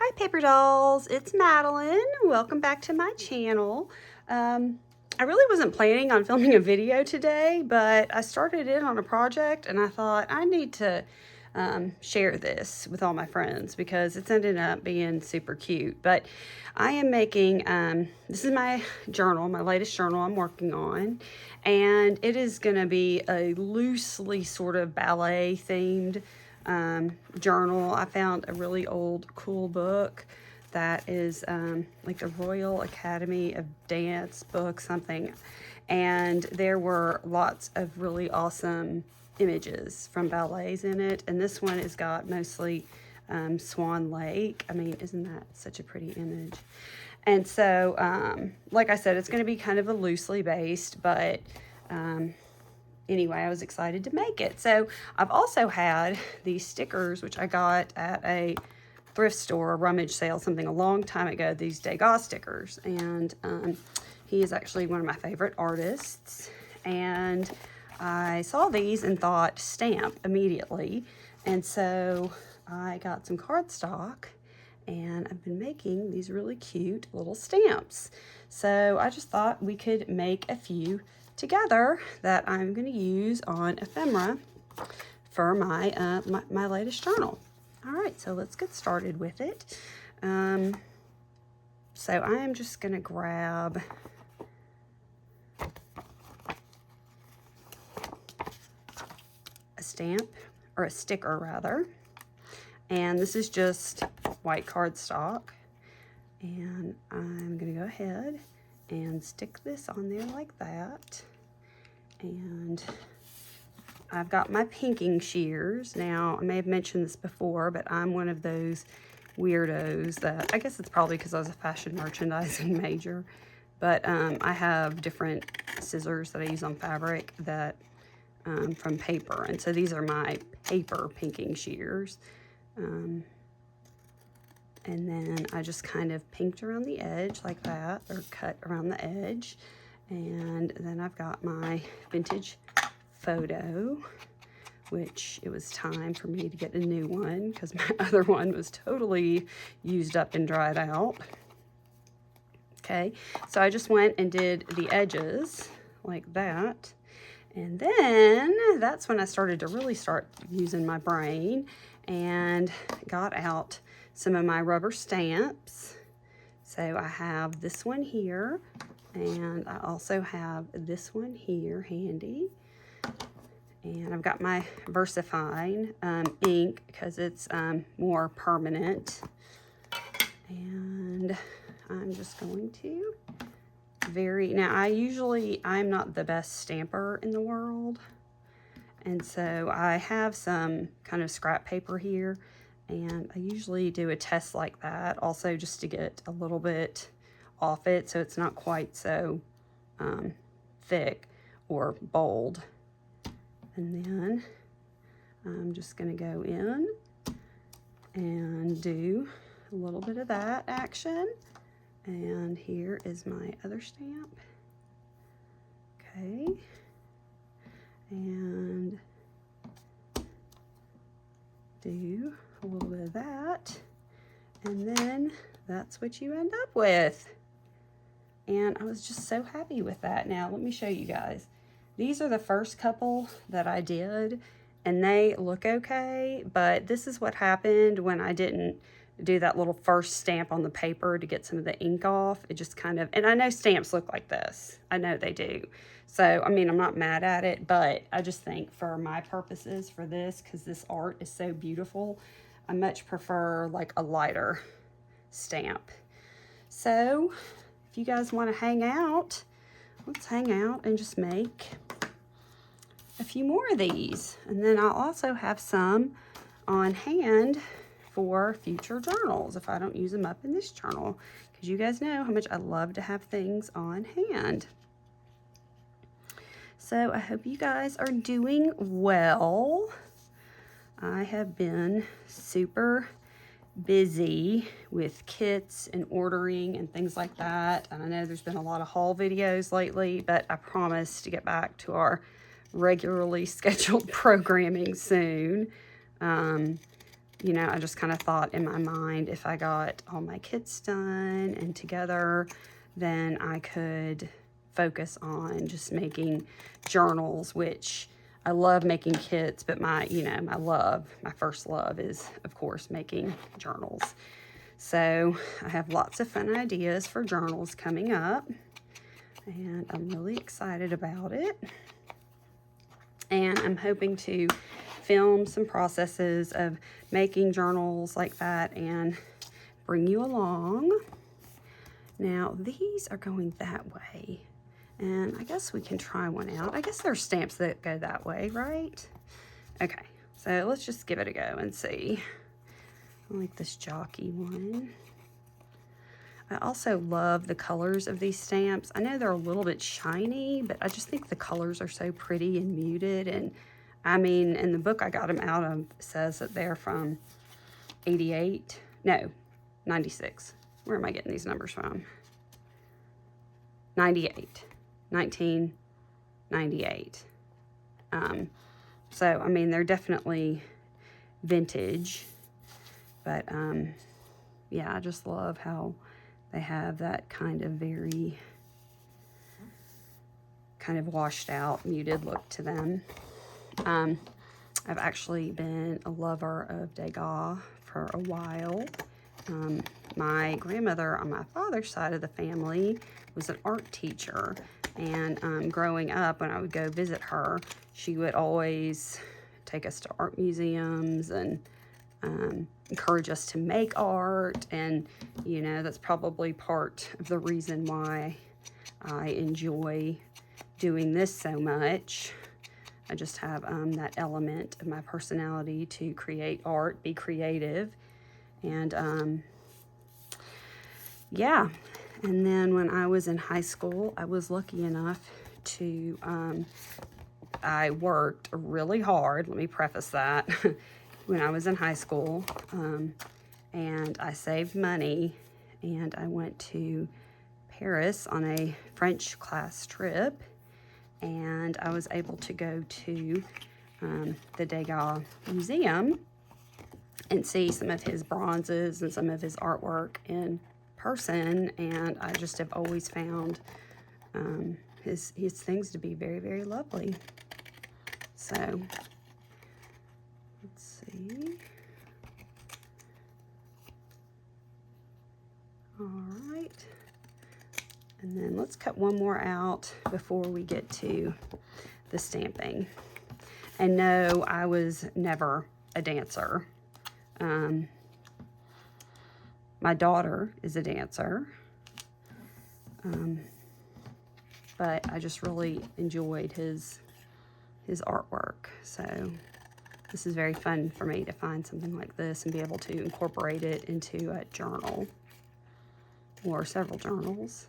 Hi paper dolls, it's Madeline. Welcome back to my channel. I really wasn't planning on filming a video today, but I started in on a project and I thought I need to share this with all my friends because it's ended up being super cute. But I am making, this is my journal, my latest journal I'm working on, and it is gonna be a loosely sort of ballet themed journal. I found a really old cool book that is like the Royal Academy of Dance book, something. And there were lots of really awesome images from ballets in it. And this one has got mostly Swan Lake. I mean, isn't that such a pretty image? And so, like I said, it's going to be kind of a loosely based, but anyway, I was excited to make it. So I've also had these stickers, which I got at a thrift store, a rummage sale, something a long time ago, these Degas stickers. And he is actually one of my favorite artists. And I saw these and thought stamp immediately. And so I got some cardstock and I've been making these really cute little stamps. So I just thought we could make a few together that I'm going to use on ephemera for my my latest journal. All right, so let's get started with it. So I am just going to grab a stamp, or a sticker rather, and this is just white cardstock, and I'm going to go ahead and stick this on there like that. And I've got my pinking shears. Now, I may have mentioned this before, but I'm one of those weirdos that, I guess it's probably because I was a fashion merchandising major, but I have different scissors that I use on fabric that from paper. And so these are my paper pinking shears. And then I just kind of pinked around the edge like that, or cut around the edge. And then I've got my vintage photo, which it was time for me to get a new one because my other one was totally used up and dried out. Okay, so I just went and did the edges like that. And then that's when I started to really start using my brain and got out some of my rubber stamps. So I have this one here, and I also have this one here handy. And I've got my VersaFine ink because it's more permanent. And I'm just going to now I'm not the best stamper in the world. And so I have some kind of scrap paper here, and I usually do a test like that also just to get a little bit off it so it's not quite so thick or bold. And then I'm just going to go in and do a little bit of that action. And here is my other stamp. Okay. And do a little bit of that. And then that's what you end up with. And I was just so happy with that. Now, let me show you guys. These are the first couple that I did, and they look okay, but this is what happened when I didn't do that little first stamp on the paper to get some of the ink off. It just kind of, and I know stamps look like this. I know they do. So, I mean, I'm not mad at it, but I just think for my purposes for this, because this art is so beautiful, I much prefer like a lighter stamp. So, if you guys want to hang out, let's hang out and just make a few more of these. And then I'll also have some on hand for future journals if I don't use them up in this journal, because you guys know how much I love to have things on hand. So I hope you guys are doing well. I have been super busy with kits and ordering and things like that. And I know there's been a lot of haul videos lately, but I promise to get back to our regularly scheduled programming soon. you know, I just kind of thought in my mind, if I got all my kits done and together, then I could focus on just making journals, which I love making kits, but my first love is, of course, making journals. So I have lots of fun ideas for journals coming up, and I'm really excited about it. And I'm hoping to film some processes of making journals like that and bring you along. Now, these are going that way, and I guess we can try one out. I guess there's stamps that go that way, right? Okay, so let's just give it a go and see. I like this jockey one. I also love the colors of these stamps. I know they're a little bit shiny, but I just think the colors are so pretty and muted. And I mean, in the book I got them out of, it says that they're from 96. Where am I getting these numbers from? 1998. So, I mean, they're definitely vintage, but yeah, I just love how they have that kind of very kind of washed out, muted look to them. I've actually been a lover of Degas for a while. My grandmother on my father's side of the family was an art teacher, and growing up, when I would go visit her, she would always take us to art museums and encourage us to make art. And you know, that's probably part of the reason why I enjoy doing this so much. I just have that element of my personality to create art, be creative. And yeah, and then when I was in high school, I was lucky enough to I worked really hard, let me preface that, when I was in high school, and I saved money, and I went to Paris on a French class trip, and I was able to go to the Degas Museum and see some of his bronzes and some of his artwork in person, and I just have always found his things to be very, very lovely. So, let's see. All right. And then let's cut one more out before we get to the stamping. And no, I was never a dancer. My daughter is a dancer. But I just really enjoyed his artwork. So this is very fun for me to find something like this and be able to incorporate it into a journal or several journals.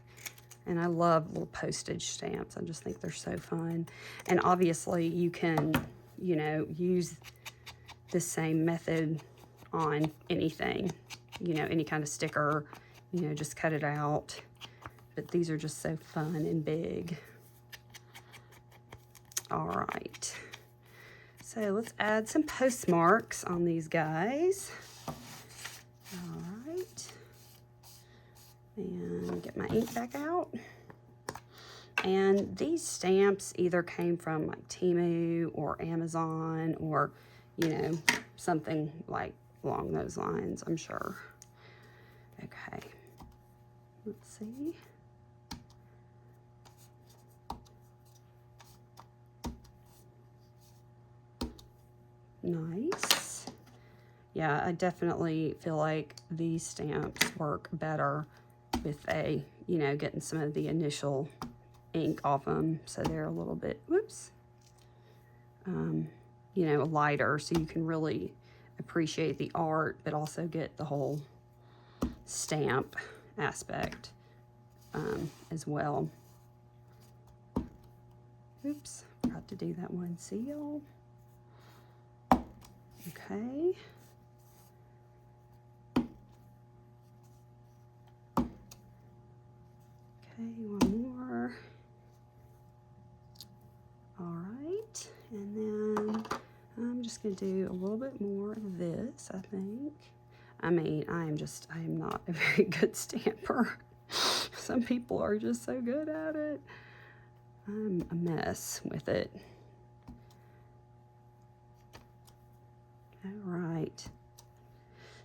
And I love little postage stamps. I just think they're so fun. And obviously you can, you know, use the same method on anything, you know, any kind of sticker, you know, just cut it out. But these are just so fun and big. All right. So let's add some postmarks on these guys. All right. And get my ink back out. And these stamps either came from like Temu or Amazon or, you know, something like along those lines, I'm sure. Okay. Let's see. Nice. Yeah, I definitely feel like these stamps work better with a, you know, getting some of the initial ink off them, so they're a little bit, whoops, you know, lighter, so you can really appreciate the art, but also get the whole stamp aspect as well. Oops, forgot to do that one seal. Okay. Okay, one more. All right, and then I'm just just going to do a little bit more of this, I think. I mean, I am not a very good stamper. Some people are just so good at it. I'm a mess with it. All right.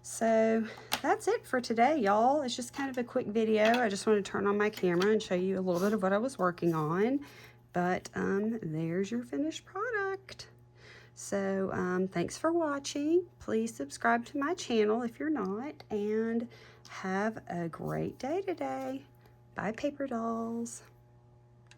So that's it for today, y'all. It's just kind of a quick video. I just want to turn on my camera and show you a little bit of what I was working on. But there's your finished product. So thanks for watching. Please subscribe to my channel if you're not. And have a great day today. Bye, paper dolls.